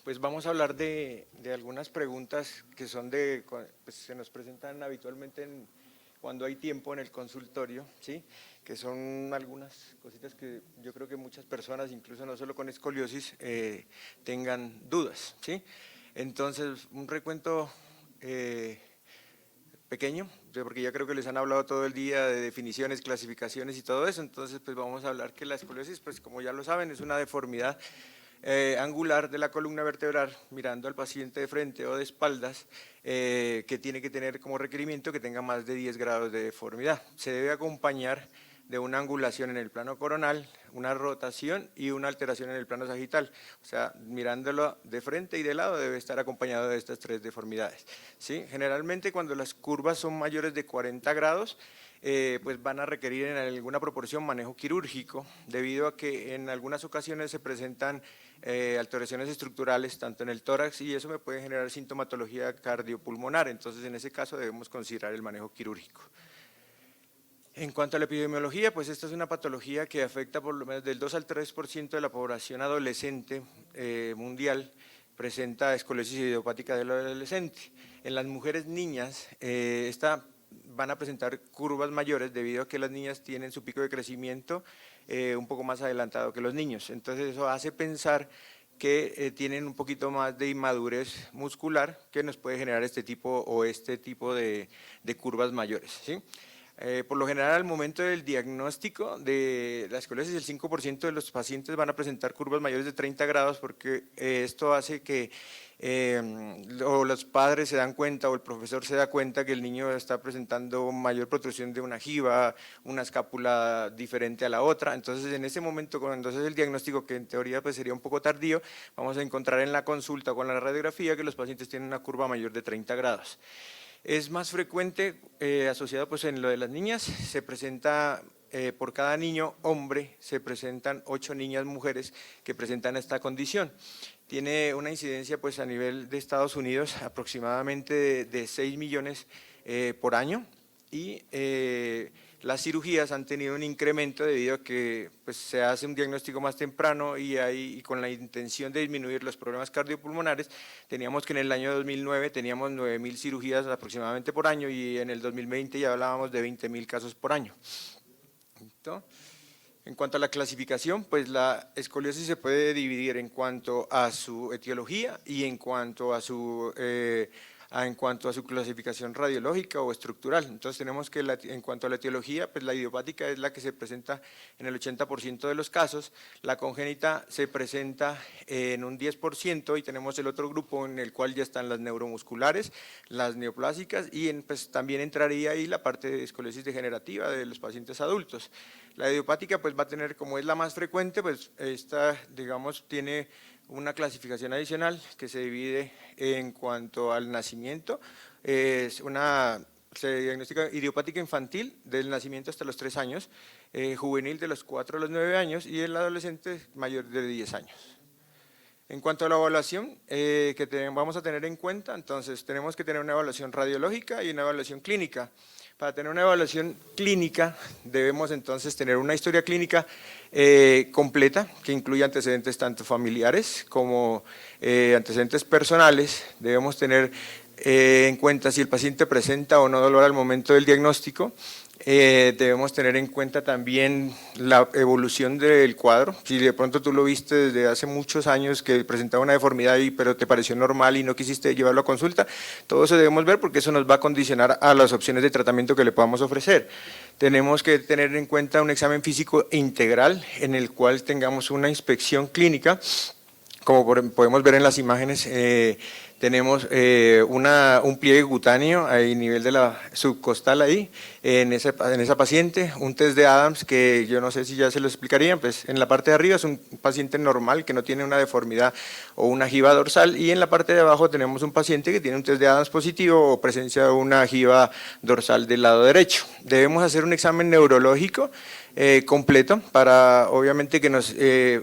Pues vamos a hablar de algunas preguntas que son pues se nos presentan habitualmente cuando hay tiempo en el consultorio, ¿sí? Que son algunas cositas que yo creo que muchas personas, incluso no solo con escoliosis, tengan dudas, ¿sí? Entonces, un recuento pequeño, porque ya creo que les han hablado todo el día de definiciones, clasificaciones y todo eso. Entonces pues vamos a hablar que la escoliosis, pues como ya lo saben, es una deformidad angular de la columna vertebral, mirando al paciente de frente o de espaldas, que tiene que tener como requerimiento que tenga más de 10 grados de deformidad. Se debe acompañar de una angulación en el plano coronal, una rotación y una alteración en el plano sagital. O sea, mirándolo de frente y de lado debe estar acompañado de estas tres deformidades, ¿sí? Generalmente cuando las curvas son mayores de 40 grados, pues van a requerir en alguna proporción manejo quirúrgico, debido a que en algunas ocasiones se presentan alteraciones estructurales tanto en el tórax y eso me puede generar sintomatología cardiopulmonar. Entonces en ese caso debemos considerar el manejo quirúrgico. En cuanto a la epidemiología, pues esta es una patología que afecta por lo menos del 2 al 3% de la población adolescente mundial, presenta escoliosis idiopática del adolescente. En las mujeres niñas, van a presentar curvas mayores debido a que las niñas tienen su pico de crecimiento un poco más adelantado que los niños. Entonces eso hace pensar que tienen un poquito más de inmadurez muscular que nos puede generar este tipo de curvas mayores, ¿sí? Por lo general, al momento del diagnóstico de la escoliosis, el 5% de los pacientes van a presentar curvas mayores de 30 grados porque esto hace que o los padres se dan cuenta o el profesor se da cuenta que el niño está presentando mayor protrusión de una jiba, una escápula diferente a la otra. Entonces, en ese momento, cuando es el diagnóstico, que en teoría pues, sería un poco tardío, vamos a encontrar en la consulta o con la radiografía que los pacientes tienen una curva mayor de 30 grados. Es más frecuente asociado pues en lo de las niñas, se presenta por cada niño hombre, se presentan 8 niñas mujeres que presentan esta condición. Tiene una incidencia pues a nivel de Estados Unidos aproximadamente de 6 millones por año y las cirugías han tenido un incremento debido a que pues, se hace un diagnóstico más temprano y con la intención de disminuir los problemas cardiopulmonares. Teníamos que en el año 2009 teníamos 9.000 cirugías aproximadamente por año y en el 2020 ya hablábamos de 20.000 casos por año. ¿Listo? En cuanto a la clasificación, pues la escoliosis se puede dividir en cuanto a su etiología y en cuanto a su clasificación radiológica o estructural. Entonces tenemos que en cuanto a la etiología, pues la idiopática es la que se presenta en el 80% de los casos, la congénita se presenta en un 10% y tenemos el otro grupo en el cual ya están las neuromusculares, las neoplásicas y pues también entraría ahí la parte de escoliosis degenerativa de los pacientes adultos. La idiopática pues va a tener, como es la más frecuente, pues esta digamos tiene una clasificación adicional que se divide en cuanto al nacimiento, se diagnostica idiopática infantil del nacimiento hasta los 3 años, juvenil de los 4 a los 9 años y el adolescente mayor de 10 años. En cuanto a la evaluación vamos a tener en cuenta, entonces tenemos que tener una evaluación radiológica y una evaluación clínica. Para tener una evaluación clínica debemos entonces tener una historia clínica completa que incluye antecedentes tanto familiares como antecedentes personales. Debemos tener en cuenta si el paciente presenta o no dolor al momento del diagnóstico. Debemos tener en cuenta también la evolución del cuadro. Si de pronto tú lo viste desde hace muchos años que presentaba una deformidad pero te pareció normal y no quisiste llevarlo a consulta, todo eso debemos ver porque eso nos va a condicionar a las opciones de tratamiento que le podamos ofrecer. Tenemos que tener en cuenta un examen físico integral en el cual tengamos una inspección clínica. Como podemos ver en las imágenes, tenemos un pliegue cutáneo a nivel de la subcostal ahí, en esa paciente, un test de Adams que yo no sé si ya se lo explicarían, pues en la parte de arriba es un paciente normal que no tiene una deformidad o una jiba dorsal y en la parte de abajo tenemos un paciente que tiene un test de Adams positivo o presencia de una jiba dorsal del lado derecho. Debemos hacer un examen neurológico completo para obviamente que nos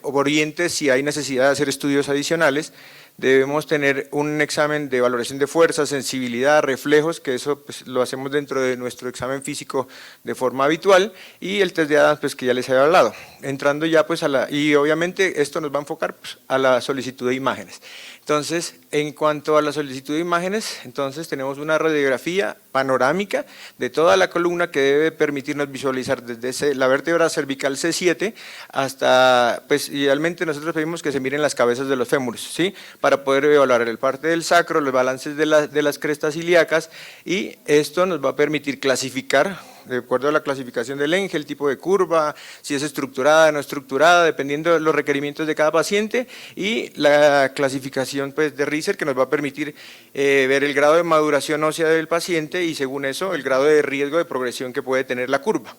oriente si hay necesidad de hacer estudios adicionales. debemos tener un examen de valoración de fuerza, sensibilidad, reflejos, que eso pues, lo hacemos dentro de nuestro examen físico de forma habitual, y el test de Adams pues, que ya les había hablado. Entrando ya pues y obviamente esto nos va a enfocar pues, a la solicitud de imágenes. Entonces, en cuanto a la solicitud de imágenes, entonces tenemos una radiografía panorámica de toda la columna que debe permitirnos visualizar desde la vértebra cervical C7 hasta, pues idealmente nosotros pedimos que se miren las cabezas de los fémures, ¿sí? Para poder evaluar el parte del sacro, los balances de las crestas ilíacas, y esto nos va a permitir clasificar de acuerdo a la clasificación del ENGE, el tipo de curva, si es estructurada, no estructurada, dependiendo de los requerimientos de cada paciente, y la clasificación pues, de Riser, que nos va a permitir ver el grado de maduración ósea del paciente y según eso el grado de riesgo de progresión que puede tener la curva.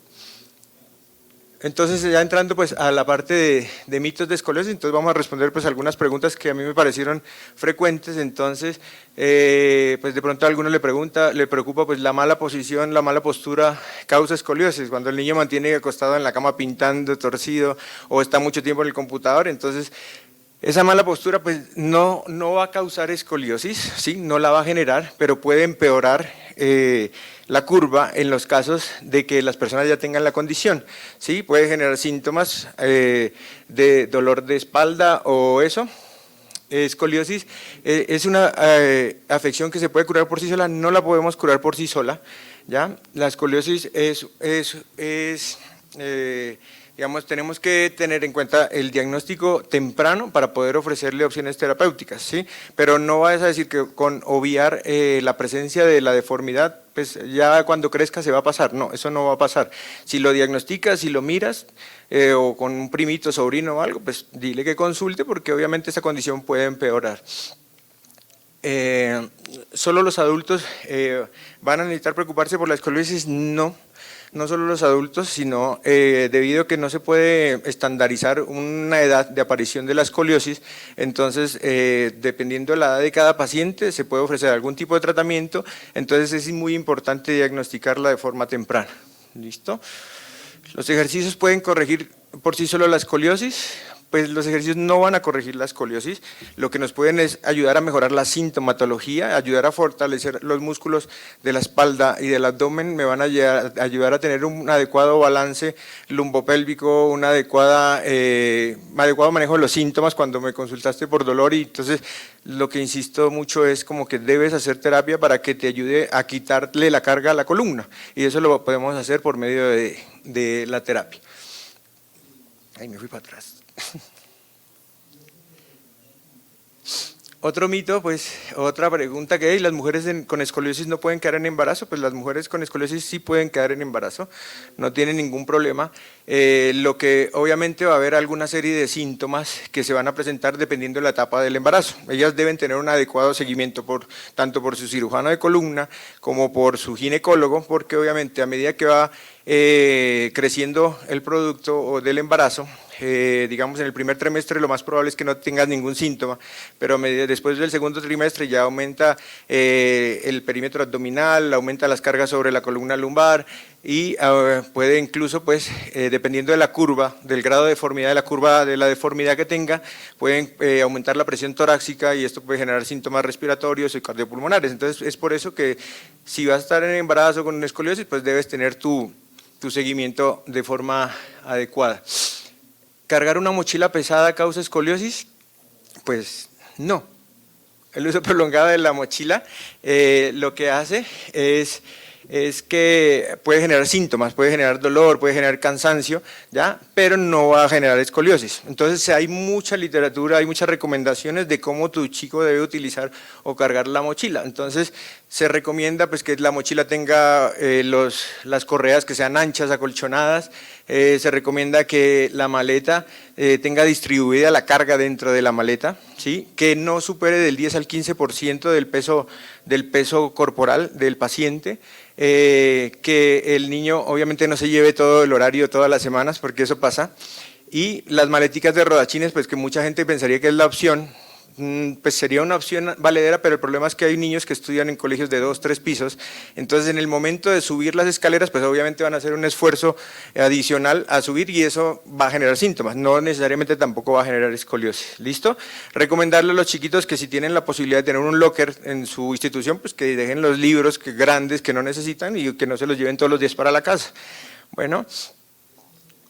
Entonces, ya entrando pues a la parte de mitos de escoliosis, entonces vamos a responder pues algunas preguntas que a mí me parecieron frecuentes. Entonces, pues de pronto a alguno le preocupa pues la mala posición, la mala postura causa escoliosis, cuando el niño mantiene acostado en la cama pintando, torcido, o está mucho tiempo en el computador. Entonces, esa mala postura pues no va a causar escoliosis, ¿sí? No la va a generar, pero puede empeorar la curva en los casos de que las personas ya tengan la condición, ¿sí? Puede generar síntomas de dolor de espalda o eso. Escoliosis es una afección que se puede curar por sí sola, no la podemos curar por sí sola, ¿ya? La escoliosis digamos, tenemos que tener en cuenta el diagnóstico temprano para poder ofrecerle opciones terapéuticas, ¿sí? Pero no vas a decir que con obviar la presencia de la deformidad, pues ya cuando crezca se va a pasar. No, eso no va a pasar. Si lo diagnosticas, si lo miras, o con un primito, sobrino o algo, pues dile que consulte porque obviamente esa condición puede empeorar. ¿Solo los adultos van a necesitar preocuparse por la escoliosis? No solo los adultos, sino debido a que no se puede estandarizar una edad de aparición de la escoliosis, entonces dependiendo de la edad de cada paciente se puede ofrecer algún tipo de tratamiento, entonces es muy importante diagnosticarla de forma temprana. ¿Listo? ¿Los ejercicios pueden corregir por sí solo la escoliosis? Pues los ejercicios no van a corregir la escoliosis, lo que nos pueden es ayudar a mejorar la sintomatología, ayudar a fortalecer los músculos de la espalda y del abdomen, me van a ayudar a tener un adecuado balance lumbopélvico, un adecuado manejo de los síntomas cuando me consultaste por dolor, y entonces lo que insisto mucho es como que debes hacer terapia para que te ayude a quitarle la carga a la columna, y eso lo podemos hacer por medio de la terapia. Ay, me fui para atrás. Otro mito, pues, otra pregunta que hay, ¿las mujeres con escoliosis no pueden quedar en embarazo? Pues las mujeres con escoliosis sí pueden quedar en embarazo, no tienen ningún problema, lo que obviamente va a haber alguna serie de síntomas que se van a presentar dependiendo de la etapa del embarazo. Ellas deben tener un adecuado seguimiento tanto por su cirujano de columna como por su ginecólogo, porque obviamente a medida que va creciendo el producto del embarazo, digamos en el primer trimestre lo más probable es que no tengas ningún síntoma, pero después del segundo trimestre ya aumenta el perímetro abdominal, aumenta las cargas sobre la columna lumbar y puede incluso, pues, dependiendo de la curva, del grado de deformidad de la curva, de la deformidad que tenga, pueden aumentar la presión torácica y esto puede generar síntomas respiratorios y cardiopulmonares. Entonces es por eso que si vas a estar en embarazo con escoliosis, pues debes tener tu seguimiento de forma adecuada. ¿Cargar una mochila pesada causa escoliosis? Pues no. El uso prolongado de la mochila lo que hace es que puede generar síntomas, puede generar dolor, puede generar cansancio, ¿ya? Pero no va a generar escoliosis. Entonces hay mucha literatura, hay muchas recomendaciones de cómo tu chico debe utilizar o cargar la mochila. Entonces se recomienda pues, que la mochila tenga las correas que sean anchas, acolchonadas, se recomienda que la maleta tenga distribuida la carga dentro de la maleta, ¿sí? Que no supere del 10 al 15% del peso corporal del paciente, que el niño obviamente no se lleve todo el horario todas las semanas, porque eso pasa, y las maleticas de rodachines, pues que mucha gente pensaría que es la opción, pues sería una opción valedera, pero el problema es que hay niños que estudian en colegios de 2, 3 pisos, entonces en el momento de subir las escaleras, pues obviamente van a hacer un esfuerzo adicional a subir y eso va a generar síntomas, no necesariamente tampoco va a generar escoliosis, ¿listo? Recomendarle a los chiquitos que si tienen la posibilidad de tener un locker en su institución, pues que dejen los libros grandes que no necesitan y que no se los lleven todos los días para la casa. Bueno,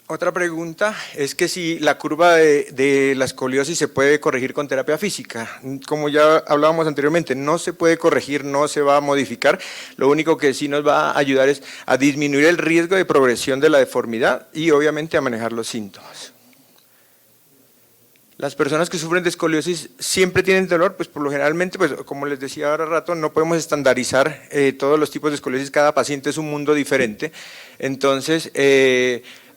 otra pregunta es que si la curva de la escoliosis se puede corregir con terapia física. Como ya hablábamos anteriormente, no se puede corregir, no se va a modificar. Lo único que sí nos va a ayudar es a disminuir el riesgo de progresión de la deformidad y obviamente a manejar los síntomas. Las personas que sufren de escoliosis siempre tienen dolor, pues por lo generalmente, pues como les decía ahora rato, no podemos estandarizar todos los tipos de escoliosis, cada paciente es un mundo diferente, entonces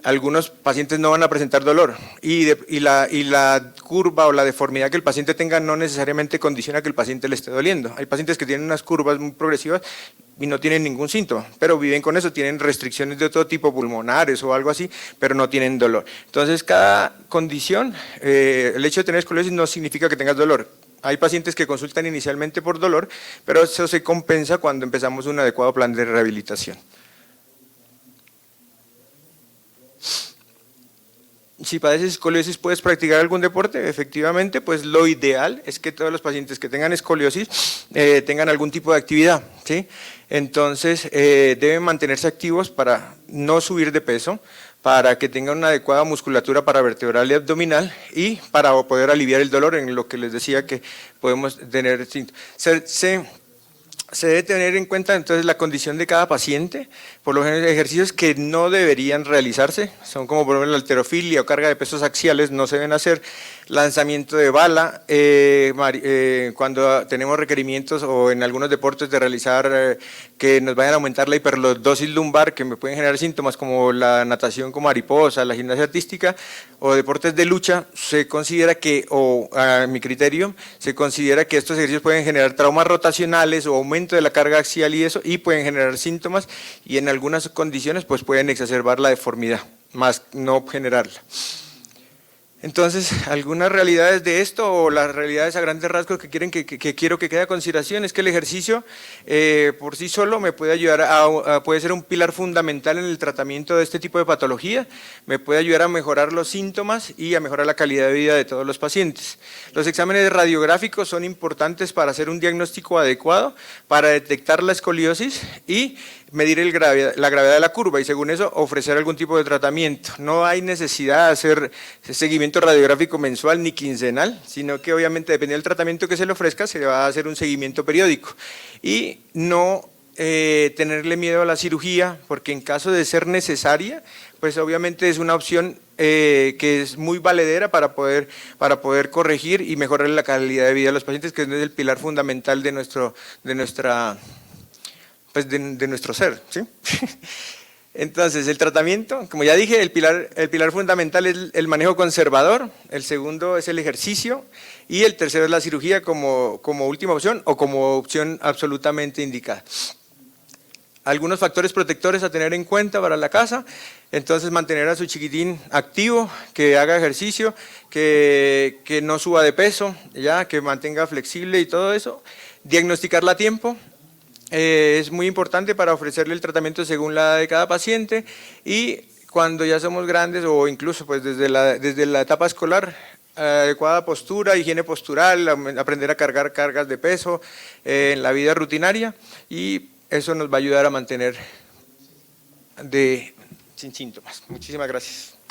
algunos pacientes no van a presentar dolor y la curva o la deformidad que el paciente tenga no necesariamente condiciona que el paciente le esté doliendo. Hay pacientes que tienen unas curvas muy progresivas y no tienen ningún síntoma, pero viven con eso, tienen restricciones de otro tipo, pulmonares o algo así, pero no tienen dolor. Entonces, cada condición, el hecho de tener escoliosis no significa que tengas dolor. Hay pacientes que consultan inicialmente por dolor, pero eso se compensa cuando empezamos un adecuado plan de rehabilitación. Si padeces escoliosis, ¿puedes practicar algún deporte? Efectivamente, pues lo ideal es que todos los pacientes que tengan escoliosis tengan algún tipo de actividad, ¿sí? Entonces, deben mantenerse activos para no subir de peso, para que tengan una adecuada musculatura paravertebral y abdominal y para poder aliviar el dolor, en lo que les decía que podemos tener se debe tener en cuenta entonces la condición de cada paciente, por lo general ejercicios que no deberían realizarse, son como por ejemplo la halterofilia o carga de pesos axiales, no se deben hacer, lanzamiento de bala, cuando tenemos requerimientos o en algunos deportes de realizar que nos vayan a aumentar la hiperlordosis lumbar, que me pueden generar síntomas como la natación como mariposa, la gimnasia artística o deportes de lucha, se considera que, o a mi criterio, se considera que estos ejercicios pueden generar traumas rotacionales o aumento de la carga axial y eso, y pueden generar síntomas y en algunas condiciones pues pueden exacerbar la deformidad, más no generarla. Entonces, algunas realidades de esto o las realidades a grandes rasgos que quiero que quede a consideración es que el ejercicio por sí solo me puede ayudar puede ser un pilar fundamental en el tratamiento de este tipo de patología, me puede ayudar a mejorar los síntomas y a mejorar la calidad de vida de todos los pacientes. Los exámenes radiográficos son importantes para hacer un diagnóstico adecuado, para detectar la escoliosis y medir la gravedad de la curva y según eso ofrecer algún tipo de tratamiento. No hay necesidad de hacer seguimiento radiográfico mensual ni quincenal, sino que obviamente dependiendo del tratamiento que se le ofrezca se va a hacer un seguimiento periódico y no tenerle miedo a la cirugía porque en caso de ser necesaria, pues obviamente es una opción que es muy valedera para poder corregir y mejorar la calidad de vida de los pacientes, que es el pilar fundamental de nuestro ser, ¿sí? Entonces, el tratamiento, como ya dije, el pilar fundamental es el manejo conservador, el segundo es el ejercicio y el tercero es la cirugía como última opción o como opción absolutamente indicada. Algunos factores protectores a tener en cuenta para la casa, entonces mantener a su chiquitín activo, que haga ejercicio, que no suba de peso, ya, que mantenga flexible y todo eso, diagnosticarla a tiempo. Es muy importante para ofrecerle el tratamiento según la edad de cada paciente y cuando ya somos grandes o incluso pues desde la etapa escolar, adecuada postura, higiene postural, aprender a cargar cargas de peso en la vida rutinaria y eso nos va a ayudar a mantener sin síntomas. Muchísimas gracias.